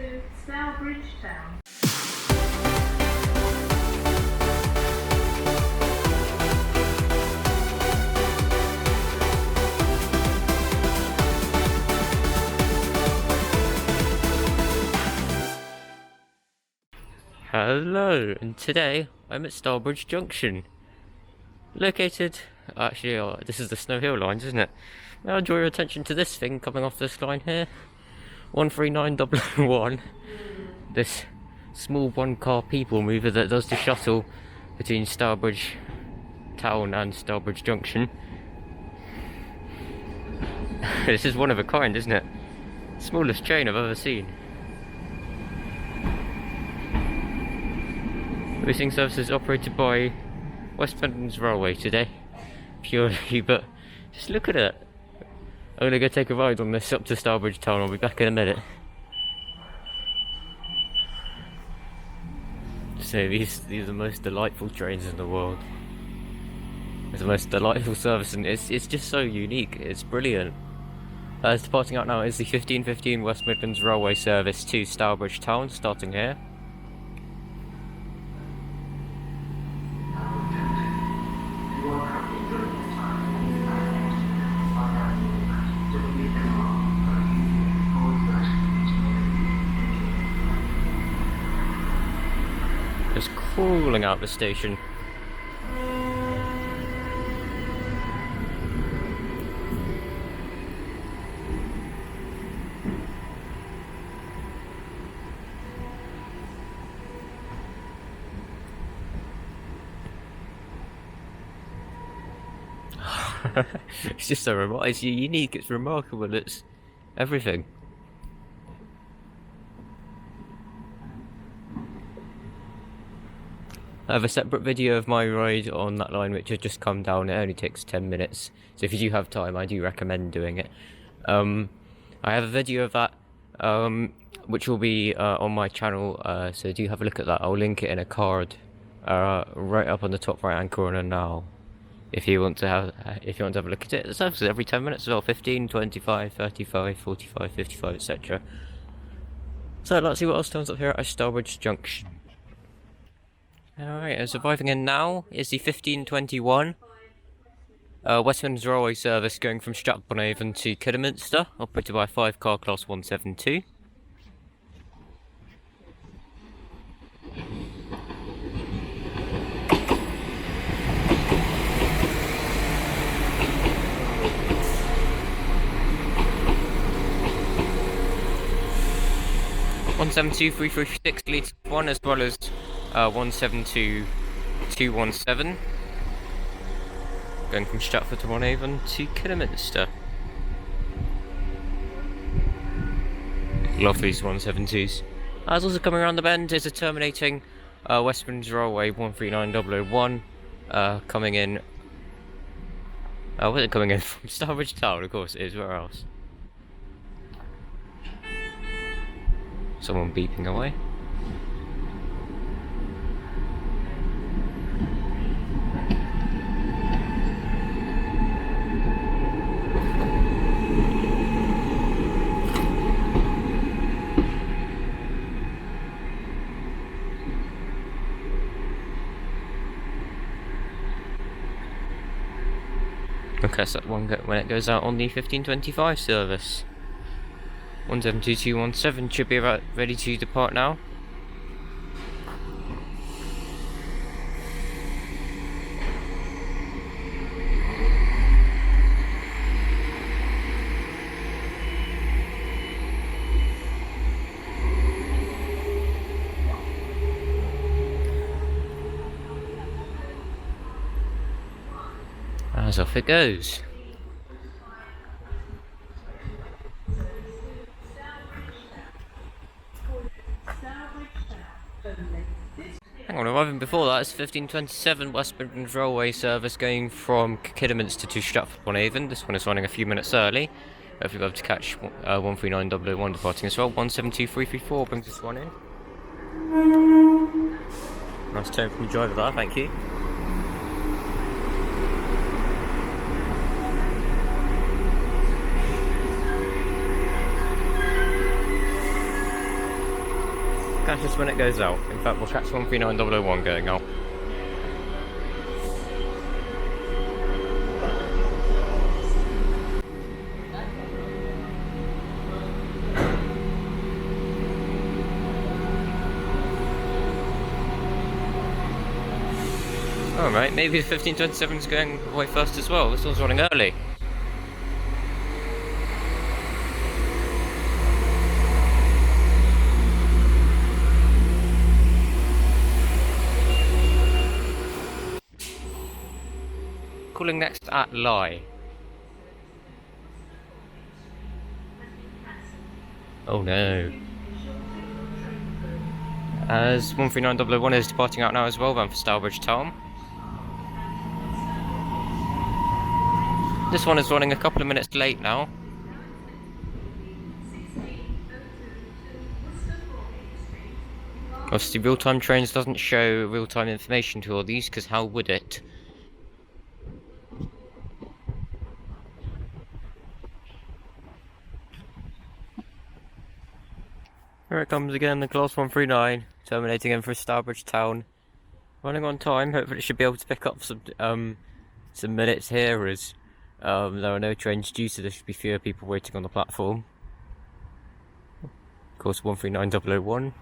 to Stourbridge Town. Hello, and today I'm at Stourbridge Junction. Located, this is the Snow Hill line, isn't it? May I draw your attention to this thing coming off this line here? 13901. This small one-car people mover that does the shuttle between Stourbridge Town and Stourbridge Junction. This is one of a kind, isn't it? Smallest train I've ever seen. Racing service is operated by West Midlands Railway today, purely, but just look at it. I'm gonna go take a ride on this up to Stourbridge Town. I'll be back in a minute. So these are the most delightful trains in the world. It's the most delightful service, and it's just so unique. It's brilliant. It's departing out now is the 1515 West Midlands Railway service to Stourbridge Town, starting here. Just crawling out the station. It's just so it's unique, it's remarkable, it's everything. I have a separate video of my ride on that line which has just come down. It only takes 10 minutes, so if you do have time I do recommend doing it. I have a video of that which will be on my channel, so do have a look at that. I'll link it in a card right up on the top right hand corner now, if you want to have a look at it. It's services every 10 minutes as well, 15, 25, 35, 45, 55, etc. So let's see what else turns up here at Stourbridge Junction. Alright, arriving in now is the 1521 West Midlands Railway service going from Stratford-upon-Avon to Kidderminster, operated by 5 car class 172. One 172-336 litre 1 as well as 172-217 going from Stratford-upon-Avon to Kidderminster. Love these 172s. As also coming around the bend is a terminating West Midlands Railway 13901 coming in. Where's it coming in from? Stourbridge Town, of course it is. Where else? Someone beeping away. Okay, so when it goes out on the 1525 service. 172217 should be about ready to depart now. As off it goes. Hang on, arriving before that is 1527 West Midlands Railway service going from Kidderminster to Stratford-upon-Avon. This one is running a few minutes early. Hopefully we'll be able to catch 139.001 departing as well. 172334 brings this one in. Nice tone from the driver there, thank you. catch us when it goes out. In fact, we'll catch 139001 going out. Alright, maybe the 1527 is going away first as well. This one's running early. Calling next at Lye. Oh no. As 139001 is departing out now as well, then for Stourbridge Town. This one is running a couple of minutes late now. Obviously, real-time trains doesn't show real-time information to all these, because how would it? Here it comes again, the class 139, terminating in for Stourbridge Town. Running on time, hopefully it should be able to pick up some minutes here as there are no trains due, so there should be fewer people waiting on the platform. Of course, 139001.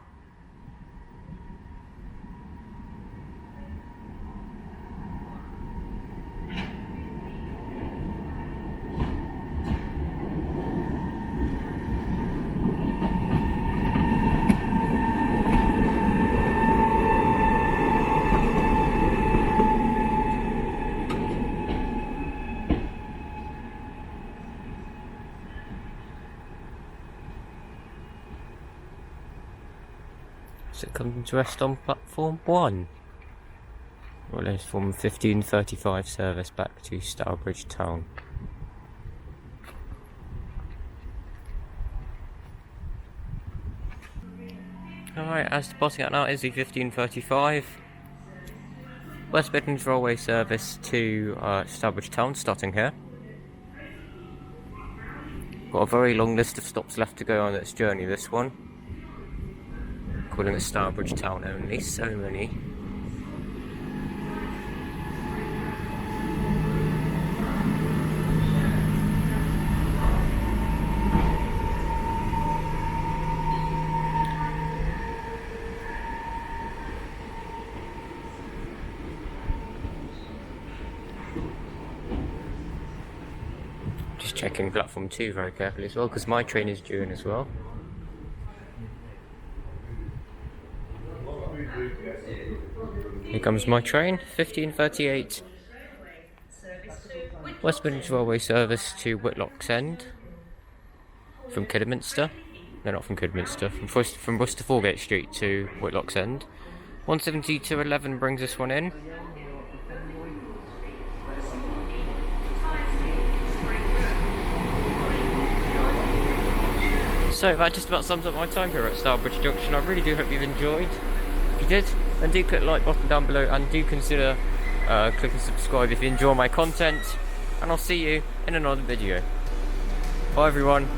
So it comes to rest on platform 1. Well, it's from 1535 service back to Stourbridge Town. Alright, as departing out now is the 1535 West Midlands Railway service to Stourbridge Town, starting here. Got a very long list of stops left to go on its journey, this one. Calling it Stourbridge Town only, so many. Just checking platform 2 very carefully as well, because my train is due in as well. Here comes my train, 1538 West Midlands Railway service to Whitlock's End from Kidderminster. No, not from Kidderminster, from Worcester Foregate Street to Whitlock's End. 172.11 brings this one in. So that just about sums up my time here at Stourbridge Junction. I really do hope you've enjoyed. If you did, then do click the like button down below and do consider clicking subscribe if you enjoy my content. And I'll see you in another video. Bye everyone.